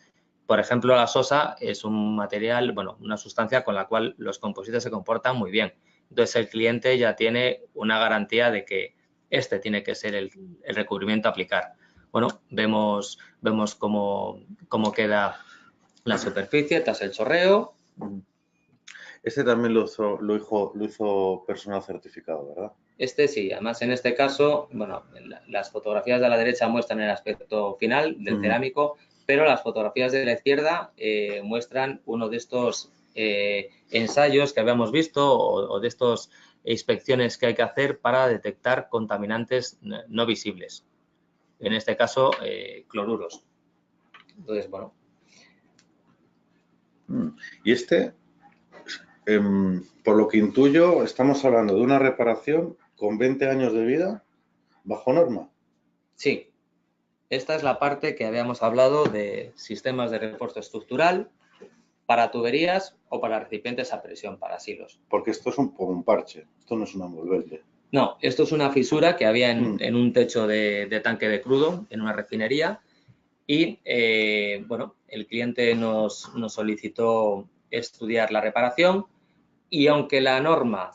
Por ejemplo, la sosa es un material, bueno, una sustancia con la cual los composites se comportan muy bien. Entonces, el cliente ya tiene una garantía de que este tiene que ser el recubrimiento a aplicar. bueno, vemos cómo queda la superficie tras el chorreo. Este también lo hizo personal certificado, ¿verdad? Este sí, además en este caso, bueno, las fotografías de la derecha muestran el aspecto final del cerámico, pero las fotografías de la izquierda muestran uno de estos ensayos que habíamos visto o de estas inspecciones que hay que hacer para detectar contaminantes no visibles. En este caso, cloruros. Entonces, bueno. Y este, por lo que intuyo, estamos hablando de una reparación con 20 años de vida bajo norma. Sí. Esta es la parte que habíamos hablado de sistemas de refuerzo estructural para tuberías o para recipientes a presión, para silos. Porque esto es un parche, esto no es una envolvente. No, esto es una fisura que había en un techo de tanque de crudo en una refinería y, bueno, el cliente nos solicitó estudiar la reparación y aunque la norma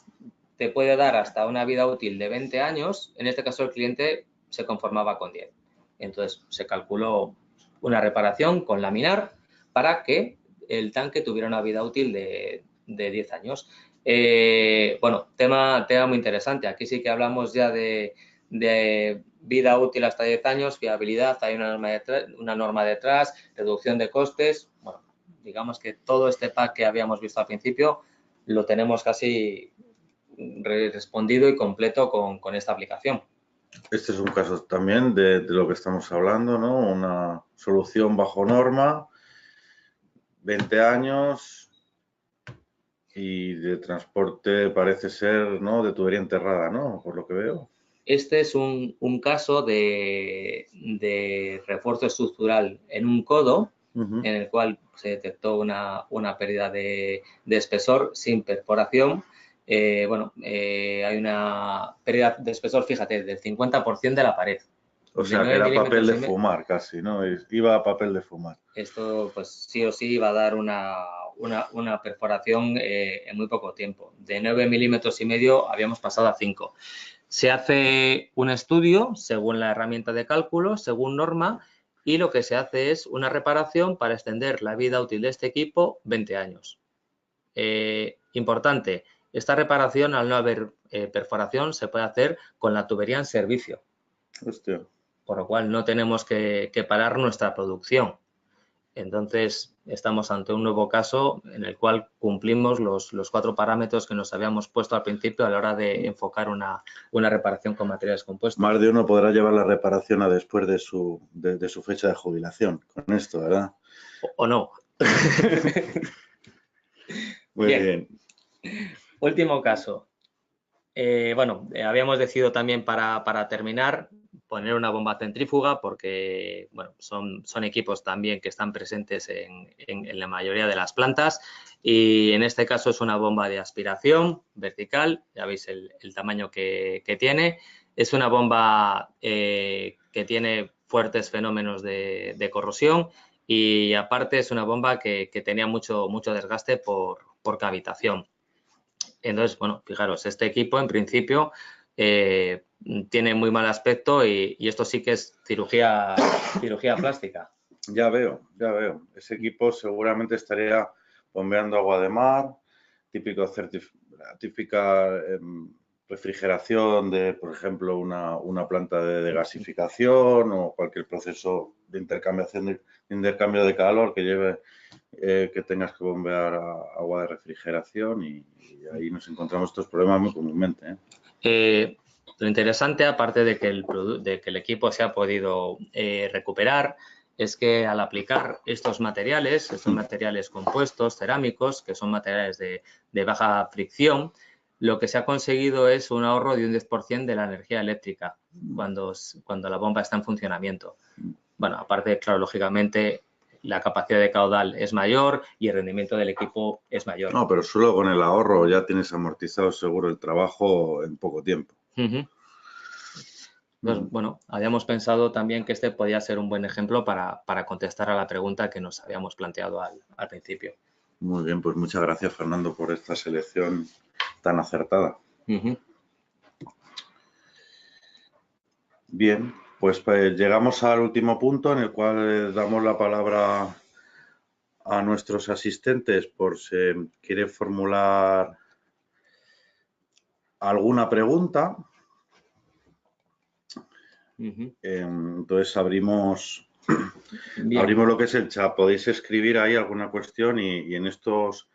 te puede dar hasta una vida útil de 20 años, en este caso el cliente se conformaba con 10. Entonces se calculó una reparación con laminar para que el tanque tuviera una vida útil de 10 años. Bueno, tema muy interesante. Aquí sí que hablamos ya de vida útil hasta 10 años, fiabilidad, hay una norma detrás, reducción de costes. Bueno, digamos que todo este pack que habíamos visto al principio lo tenemos casi respondido y completo con esta aplicación. Este es un caso también de lo que estamos hablando, ¿no? Una solución bajo norma, 20 años y de transporte parece ser, ¿no? De tubería enterrada, ¿no? Por lo que veo. Este es un caso de refuerzo estructural en un codo, en el cual se detectó una pérdida de espesor sin perforación. Bueno, hay una pérdida de espesor, fíjate, del 50% de la pared. O sea, que era papel de fumar casi, ¿no? Iba a papel de fumar. Esto, pues sí o sí, va a dar una perforación en muy poco tiempo. De 9,5 milímetros habíamos pasado a 5. Se hace un estudio según la herramienta de cálculo, según norma, y lo que se hace es una reparación para extender la vida útil de este equipo 20 años. Importante, esta reparación, al no haber perforación, se puede hacer con la tubería en servicio. Hostia. Por lo cual no tenemos que parar nuestra producción. Entonces, estamos ante un nuevo caso en el cual cumplimos los 4 parámetros que nos habíamos puesto al principio a la hora de enfocar una reparación con materiales compuestos. Más de uno podrá llevar la reparación a después de su fecha de jubilación con esto, ¿verdad? O no. Muy bien. Último caso. Bueno, habíamos decidido también para terminar poner una bomba centrífuga porque, bueno, son equipos también que están presentes en la mayoría de las plantas y en este caso es una bomba de aspiración vertical, ya veis el tamaño que tiene. Es una bomba que tiene fuertes fenómenos de corrosión y aparte es una bomba que tenía mucho desgaste por cavitación. Entonces, bueno, fijaros, este equipo en principio tiene muy mal aspecto y esto sí que es cirugía plástica. Ya veo. Ese equipo seguramente estaría bombeando agua de mar, típica refrigeración de, por ejemplo, una planta de gasificación o cualquier proceso de intercambio de calor que lleve que tengas que bombear agua de refrigeración y ahí nos encontramos estos problemas muy comúnmente. Lo interesante, aparte de que el equipo se ha podido recuperar, es que al aplicar estos materiales compuestos, cerámicos, que son materiales de baja fricción, lo que se ha conseguido es un ahorro de un 10% de la energía eléctrica cuando la bomba está en funcionamiento. Bueno, aparte, claro, lógicamente, la capacidad de caudal es mayor y el rendimiento del equipo es mayor. No, pero solo con el ahorro ya tienes amortizado seguro el trabajo en poco tiempo. Entonces, bueno, habíamos pensado también que este podía ser un buen ejemplo para contestar a la pregunta que nos habíamos planteado al principio. Muy bien, pues muchas gracias, Fernando, por esta selección tan acertada. Bien. Pues llegamos al último punto en el cual damos la palabra a nuestros asistentes por si quiere formular alguna pregunta. Entonces abrimos lo que es el chat. Podéis escribir ahí alguna cuestión y en estos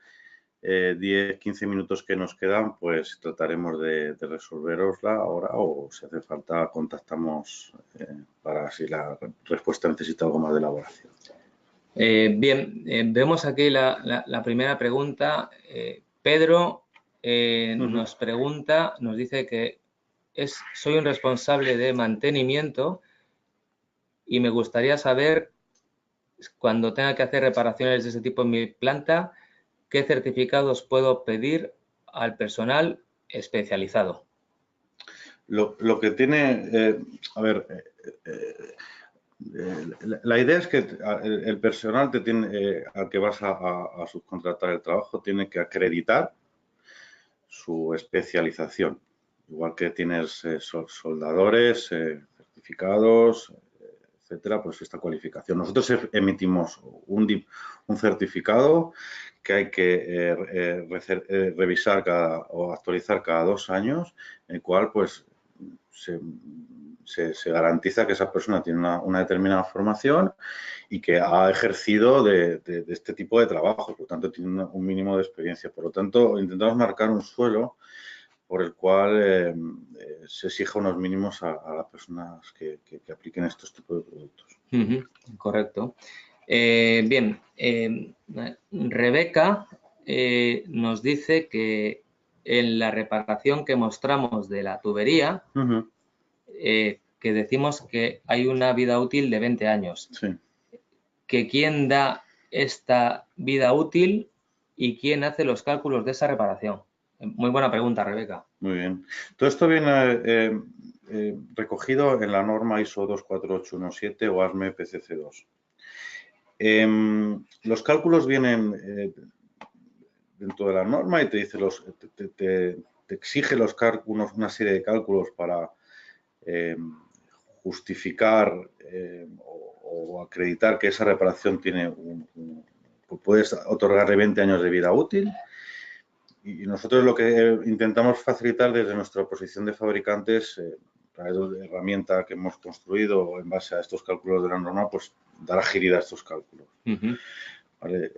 10-15 minutos que nos quedan, pues trataremos de resolverosla ahora o si hace falta contactamos para si la respuesta necesita algo más de elaboración. Bien, vemos aquí la primera pregunta. Pedro nos pregunta, nos dice que soy un responsable de mantenimiento y me gustaría saber, cuando tenga que hacer reparaciones de ese tipo en mi planta, ¿qué certificados puedo pedir al personal especializado? Lo que tiene, la idea es que el personal al que vas a subcontratar el trabajo tiene que acreditar su especialización. Igual que tienes soldadores, certificados, etcétera, pues esta cualificación. Nosotros emitimos un certificado que hay que revisar o actualizar cada 2 años, en el cual pues se garantiza que esa persona tiene una determinada formación y que ha ejercido de este tipo de trabajo, por lo tanto tiene un mínimo de experiencia. Por lo tanto, intentamos marcar un suelo por el cual se exija unos mínimos a las personas que apliquen estos tipos de productos. Correcto. Bien, Rebeca nos dice que en la reparación que mostramos de la tubería, que decimos que hay una vida útil de 20 años. Sí. Que quién da esta vida útil y quién hace los cálculos de esa reparación. Muy buena pregunta, Rebeca. Muy bien. Todo esto viene recogido en la norma ISO 24817 o ASME PCC2. Los cálculos vienen dentro de la norma y te dice te exige una serie de cálculos para justificar o acreditar que esa reparación puedes otorgarle 20 años de vida útil. Y nosotros lo que intentamos facilitar desde nuestra posición de fabricantes, a través de la herramienta que hemos construido en base a estos cálculos de la norma, pues dar agilidad a estos cálculos. ¿Vale?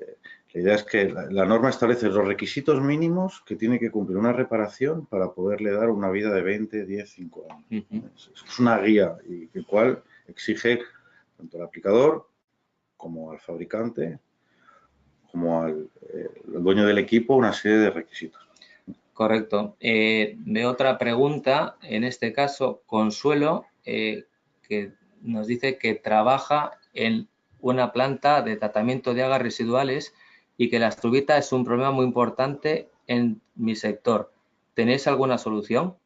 La idea es que la norma establece los requisitos mínimos que tiene que cumplir una reparación para poderle dar una vida de 20, 10, 5 años. Es una guía y el cual exige tanto al aplicador como al fabricante como al dueño del equipo una serie de requisitos. Correcto. De otra pregunta, en este caso, Consuelo, que nos dice que trabaja en una planta de tratamiento de aguas residuales y que la estrubita es un problema muy importante en mi sector. ¿Tenéis alguna solución?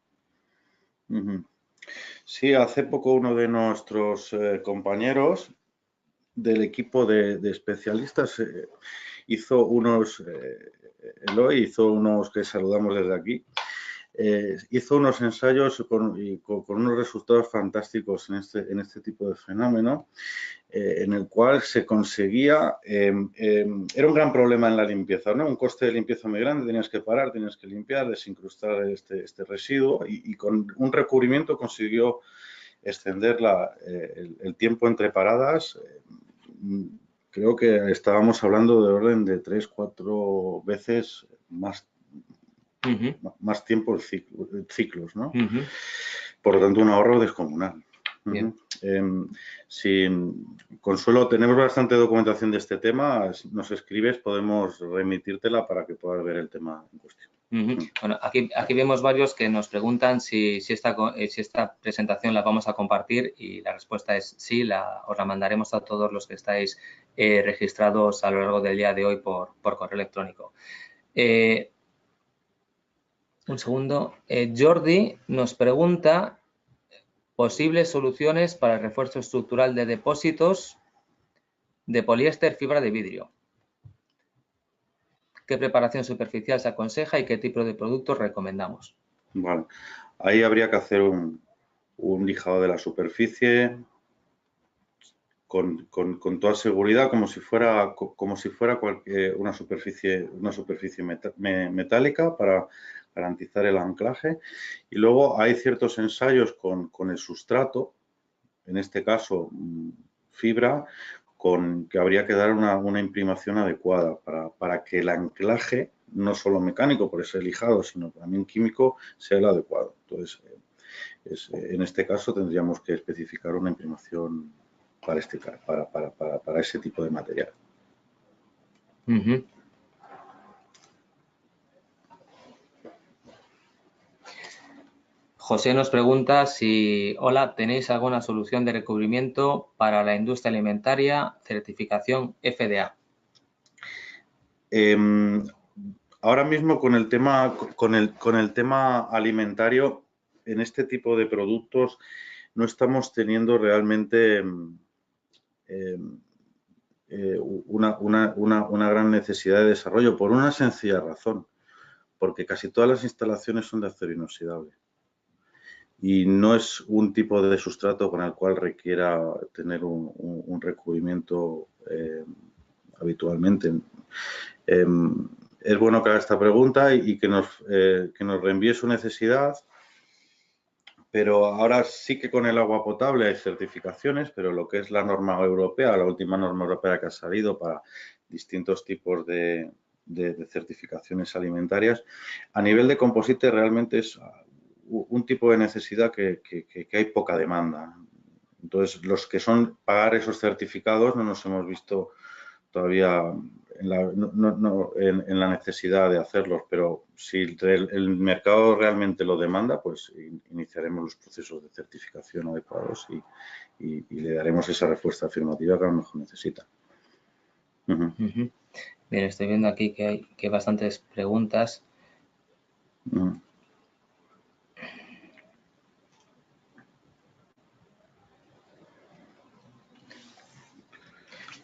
Sí, hace poco uno de nuestros compañeros del equipo de especialistas hizo unos, Eloy hizo unos que saludamos desde aquí, hizo unos ensayos con unos resultados fantásticos en este tipo de fenómeno, en el cual se conseguía, era un gran problema en la limpieza, ¿no? Un coste de limpieza muy grande, tenías que parar, tenías que limpiar, desincrustar este residuo y con un recubrimiento consiguió extender el tiempo entre paradas. Creo que estábamos hablando de orden de 3-4 veces más tiempo ciclos, ¿no? Por lo tanto, un ahorro descomunal. Consuelo, tenemos bastante documentación de este tema. Si nos escribes, podemos remitírtela para que puedas ver el tema en cuestión. Bueno, aquí vemos varios que nos preguntan si esta presentación la vamos a compartir y la respuesta es sí, os la mandaremos a todos los que estáis registrados a lo largo del día de hoy por correo electrónico. Un segundo. Jordi nos pregunta posibles soluciones para el refuerzo estructural de depósitos de poliéster fibra de vidrio. ¿Qué preparación superficial se aconseja y qué tipo de productos recomendamos? Vale. Ahí habría que hacer un lijado de la superficie con toda seguridad, como si fuera una superficie metálica para garantizar el anclaje. Y luego hay ciertos ensayos con el sustrato, en este caso fibra, que habría que dar una imprimación adecuada para que el anclaje, no solo mecánico por ese lijado, sino también químico, sea el adecuado. Entonces, en este caso tendríamos que especificar una imprimación para ese tipo de material. José nos pregunta si, hola, ¿tenéis alguna solución de recubrimiento para la industria alimentaria, certificación FDA? Ahora mismo con el tema alimentario, en este tipo de productos no estamos teniendo realmente una gran necesidad de desarrollo por una sencilla razón, porque casi todas las instalaciones son de acero inoxidable y no es un tipo de sustrato con el cual requiera tener un recubrimiento habitualmente. Es bueno que haga esta pregunta y que nos reenvíe su necesidad, pero ahora sí que con el agua potable hay certificaciones, pero lo que es la norma europea, la última norma europea que ha salido para distintos tipos de certificaciones alimentarias, a nivel de composite realmente es un tipo de necesidad que hay poca demanda. Entonces, los que son pagar esos certificados no nos hemos visto todavía en la necesidad de hacerlos, pero si el mercado realmente lo demanda, pues iniciaremos los procesos de certificación adecuados y le daremos esa respuesta afirmativa que a lo mejor necesita. Bien, estoy viendo aquí que hay bastantes preguntas.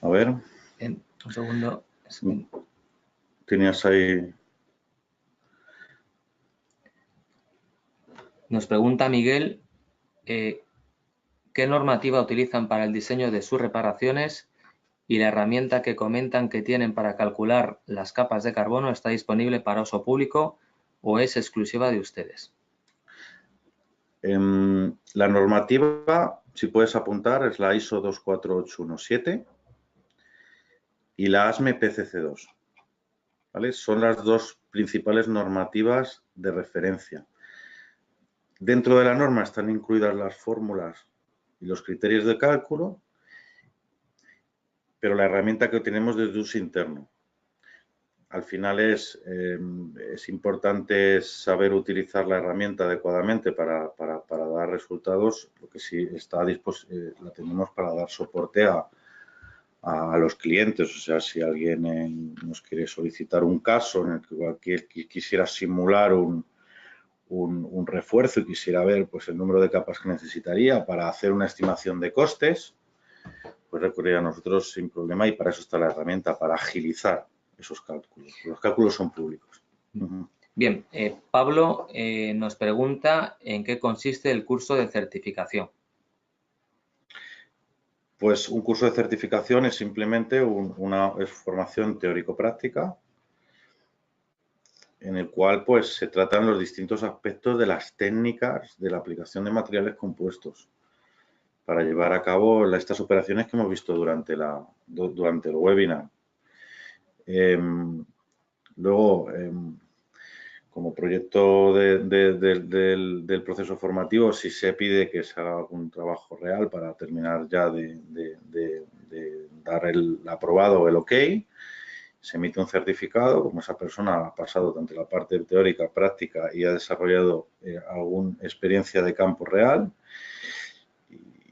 A ver. Un segundo. Tenías ahí. Nos pregunta Miguel, ¿qué normativa utilizan para el diseño de sus reparaciones? Y la herramienta que comentan que tienen para calcular las capas de carbono, ¿está disponible para uso público o es exclusiva de ustedes? La normativa, si puedes apuntar, es la ISO 24817 y la ASME PCC2. ¿Vale? Son las dos principales normativas de referencia. Dentro de la norma están incluidas las fórmulas y los criterios de cálculo, pero la herramienta que tenemos desde uso interno. Al final es importante saber utilizar la herramienta adecuadamente para dar resultados, lo que sí la tenemos para dar soporte a los clientes. O sea, si alguien nos quiere solicitar un caso en el que quisiera simular un refuerzo y quisiera ver pues, el número de capas que necesitaría para hacer una estimación de costes, pues recurrir a nosotros sin problema y para eso está la herramienta, para agilizar esos cálculos. Los cálculos son públicos. Bien, Pablo nos pregunta en qué consiste el curso de certificación. Pues un curso de certificación es simplemente una formación teórico-práctica en el cual pues se tratan los distintos aspectos de las técnicas de la aplicación de materiales compuestos para llevar a cabo estas operaciones que hemos visto durante el webinar. Luego, como proyecto del proceso formativo, si se pide que se haga algún trabajo real para terminar ya de dar el aprobado o el OK, se emite un certificado, como esa persona ha pasado tanto la parte teórica, práctica y ha desarrollado alguna experiencia de campo real,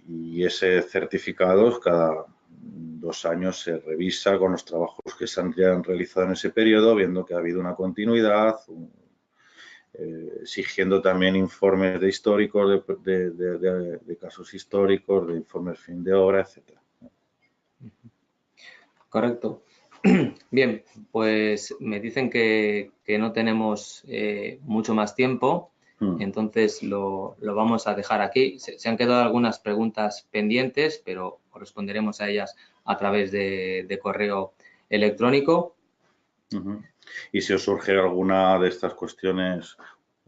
y ese certificado cada 2 años se revisa con los trabajos que se han realizado en ese periodo, viendo que ha habido una continuidad, exigiendo también informes de históricos, de casos históricos, de informes fin de obra, etcétera. Correcto. Bien, pues me dicen que no tenemos mucho más tiempo Entonces lo vamos a dejar aquí. Se han quedado algunas preguntas pendientes, pero responderemos a ellas a través de correo electrónico. Y si os surge alguna de estas cuestiones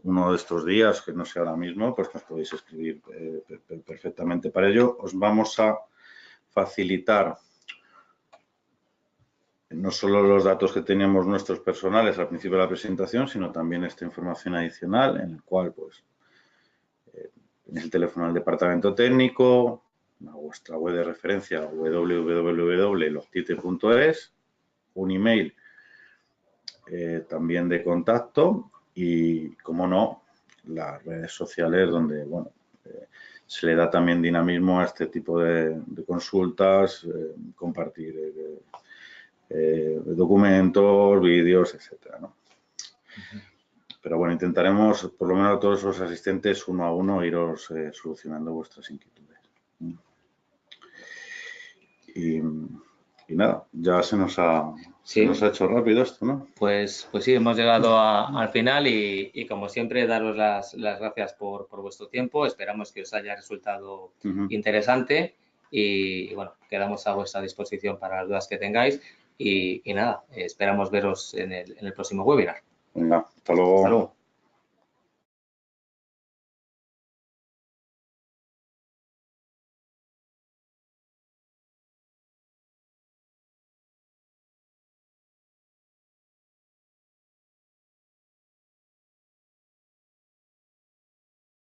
uno de estos días, que no sea ahora mismo, pues nos podéis escribir perfectamente. Para ello os vamos a facilitar no solo los datos que teníamos nuestros personales al principio de la presentación, sino también esta información adicional en el cual pues tenéis el teléfono del departamento técnico, vuestra web de referencia www.loctite.es, un email también de contacto y, como no, las redes sociales donde, bueno, se le da también dinamismo a este tipo de consultas, compartir documentos, vídeos, etcétera, ¿no? Pero bueno, intentaremos, por lo menos a todos los asistentes, uno a uno, iros solucionando vuestras inquietudes. Y nada, ya se nos ha hecho rápido esto, ¿no? Pues sí, hemos llegado al final y como siempre, daros las gracias por vuestro tiempo. Esperamos que os haya resultado interesante y bueno, quedamos a vuestra disposición para las dudas que tengáis y nada, esperamos veros en el próximo webinar. Venga, hasta luego. Hasta luego.